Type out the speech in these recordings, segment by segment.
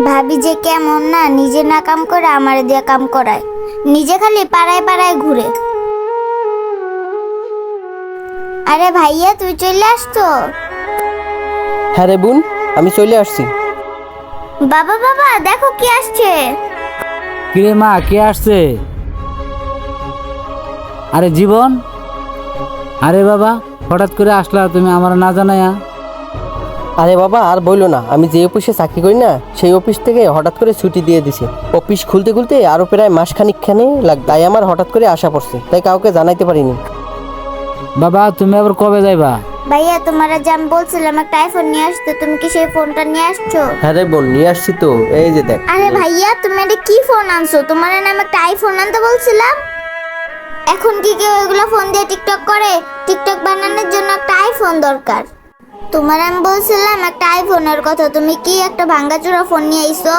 ভাবি যে কেমন না, নিজে না কাম করে আমারে দিয়ে কাম করায়, নিজে খালি পাড়ায় পাড়ায় ঘুরে। আরে ভাইয়া, তুই চলে আসছো? হ্যাঁ রে বোন, আমি চলে আসছি। বাবা বাবা, দেখো কি আসছে। কিরে মা, কে আসছে? আরে জীবন, আরে বাবা, হঠাৎ করে আসলা তুমি আমার না জানায়া? আরে বাবা আর বললো না, আমি যে অফিসে চাকরি করি না সেই অফিস থেকে হঠাৎ করে ছুটি দিয়ে দিছে। অফিস খুলতে খুলতে আরো প্রায় মাসখানিকখানে তাই আমার হঠাৎ করে আসা পড়ছে, তাই কাউকে জানাইতে পারিনি। বাবা তুমি আবার কবে যাইবা? ভাইয়া, তোমার যে আমি বলছিলাম একটা আইফোন নিয়ে আসতে, তুমি কি সেই ফোনটা নিয়ে আসছো? হ্যাঁ রে বোন, নিয়ে আসছি তো, এই যে দেখ। আরে ভাইয়া, তুমি এটা কি ফোন আনছো? তোমার নামে একটা আইফোন আনতে বলছিলাম। এখন কি কেউ এগুলো ফোন দিয়ে টিকটক করে? টিকটক বানানোর জন্য একটা আইফোন দরকার। তোমার আমি বলছিলাম একটা আইফোনের কথা, তুমি কি একটা ভাঙ্গাচোরা ফোন নিয়ে আইছো?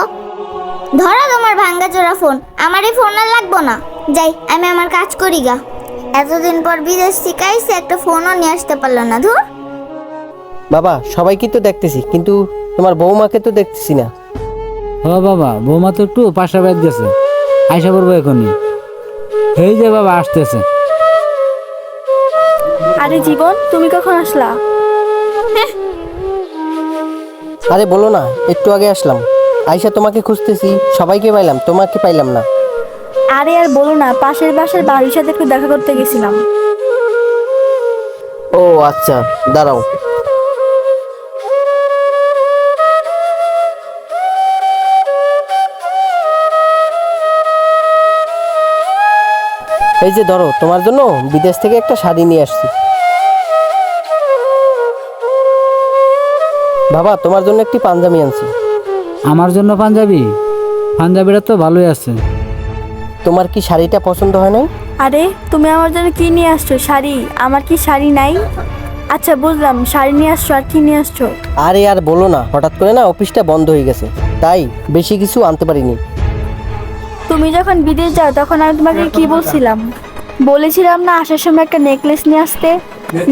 ধরো তোমার ভাঙ্গাচোরা ফোন, আমার এই ফোন আর লাগবো না। যাই, আমি আমার কাজ করি গা। এতদিন পর বিদেশ থেকে আইসে, একটা ফোনও নিয়ে আসতে পারলো না। ধুর। বাবা সবাইকে তো দেখতেছি, কিন্তু তোমার বৌমাকে তো দেখতেছি না। ও বাবা, বৌমা তো একটু পাশা বেদ গেছে, আইসা পড়বো এখনই। এই যে বাবা আসতেছে। আরে জীবন, তুমি কখন আসলা? আরে বলো না, একটু আগে আসলাম। আইসা তোমাকে খুঁজতেছি, সবাইকে পাইলাম, তোমাকে পাইলাম না। আরে আর বলো না, পাশের বাসার বাড়ির সাথে একটু দেখা করতে গেছিলাম। ও আচ্ছা, দাঁড়াও। এই যে ধরো, তোমার জন্য বিদেশ থেকে একটা শাড়ি নিয়ে আসছি। বাবা তোমার জন্য একটি পাঞ্জাবি আনছি। আমার জন্য পাঞ্জাবি? পাঞ্জাবিটা তো ভালোই আছে। তোমার কি শাড়িটা পছন্দ হয় নাই? আরে তুমি আমার জন্য কি নিয়ে আসছো? শাড়ি? আমার কি শাড়ি নাই? আচ্ছা বুঝলাম, শাড়ি নিয়ে আসছো, আর কি নিয়ে আসছো? আরে আর বলো না, হঠাৎ করে না অফিসটা বন্ধ হয়ে গেছে, তাই বেশি কিছু আনতে পারিনি। তুমি যখন বিদেশ যাও তখন আমি তোমাকে কি বলছিলাম? বলেছিলাম না আসার সময় একটা নেকলেস নিয়ে আসতে?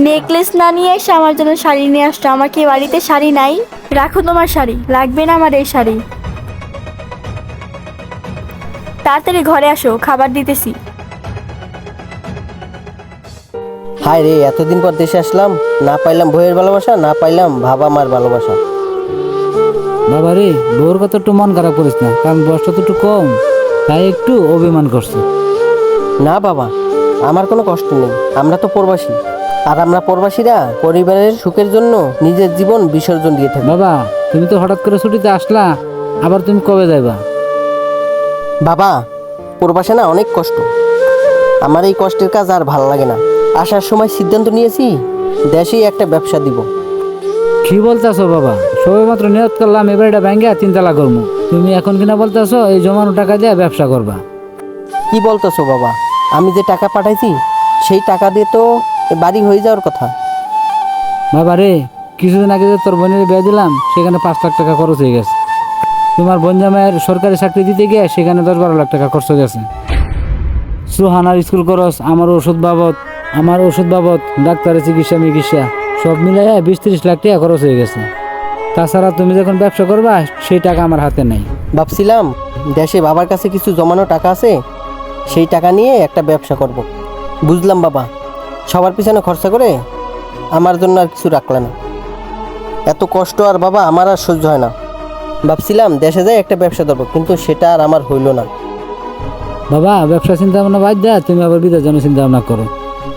নেকলেস না নিয়ে এসে আমার জন্য শাড়ি নিয়ে আসছো। আমার কি বাড়িতে শাড়ি নাই? রাখো তোমার শাড়ি, লাগবে না আমার এই শাড়ি। তাড়াতাড়ি ঘরে আসো, খাবার দিতেছি। হায় রে, এতদিন পর দেশে আসলাম, না পাইলাম বইয়ের ভালোবাসা, না পাইলাম বাবা মার ভালোবাসা। বাবা রে, বউর কথা একটু মন খারাপ করিস না, কারণ বয়সটা তো একটু কম, তাই একটু অভিমান করছে। না বাবা, আমার কোনো কষ্ট নেই, আমরা তো প্রবাসী, আর আমরা প্রবাসীরা পরিবারের সুখের জন্য নিজের জীবন বিসর্জন দিয়ে থাকি। বাবা তুমি তো হঠাৎ করে ছুটিতে আসলা, আবার তুমি কবে যাইবা? বাবা প্রবাসে না অনেক কষ্ট, আমার এই কষ্টের কাজ আর ভাল লাগে না। আসার সময় সিদ্ধান্ত নিয়েছি দেশেই একটা ব্যবসা দিব। কি বলতেছো বাবা? সবে মাত্র নিয়ত করলাম এবার এটা ব্যাঙ্গে চিন্তালা করবো, তুমি এখন কিনা বলতেছো এই জমানো টাকা দিয়ে ব্যবসা করবা? কি বলতেছো বাবা, আমি যে টাকা পাঠাইছি সেই টাকা দিয়ে তো বাড়ি হয়ে যাওয়ার কথা। বাবা রে, কিছুদিন আগে যে তোর বোনের বিয়ে দিলাম সেখানে 5 লাখ টাকা খরচ হয়ে গেছে। তোমার বোন জামাইয়ের সরকারি চাকরি দিতে গিয়ে সেখানে 10-12 লাখ টাকা খরচ হয়ে গেছে। সুহানার স্কুল খরচ, আমার ওষুধ বাবদ, ডাক্তারের চিকিৎসা সব মিলাই 20-30 লাখ টাকা খরচ হয়ে গেছে। তাছাড়া তুমি যখন ব্যবসা করবা সেই টাকা আমার হাতে নেই। ভাবছিলাম দেশে বাবার কাছে কিছু জমানো টাকা আছে, সেই টাকা নিয়ে একটা ব্যবসা করব। বুঝলাম বাবা, সবার পিছনে খরচা করে আমার জন্য আর কিছু রাখলে না। এত কষ্ট আর বাবা আমার আর সহ্য হয় না। ভাবছিলাম দেশে যাই একটা ব্যবসা ধরবো, কিন্তু সেটা আর আমার হইল না। বাবা ব্যবসা চিন্তা ভাবনা বাদ দেয়া, তুমি আবার বিদেশ জন্য চিন্তা ভাবনা করো।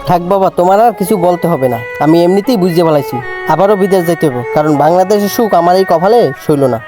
থাক বাবা, তোমার আর কিছু বলতে হবে না, আমি এমনিতেই বুঝতে পারছি আবারও বিদেশ যেতে হবে, কারণ বাংলাদেশের সুখ আমার এই কপালে সইল না।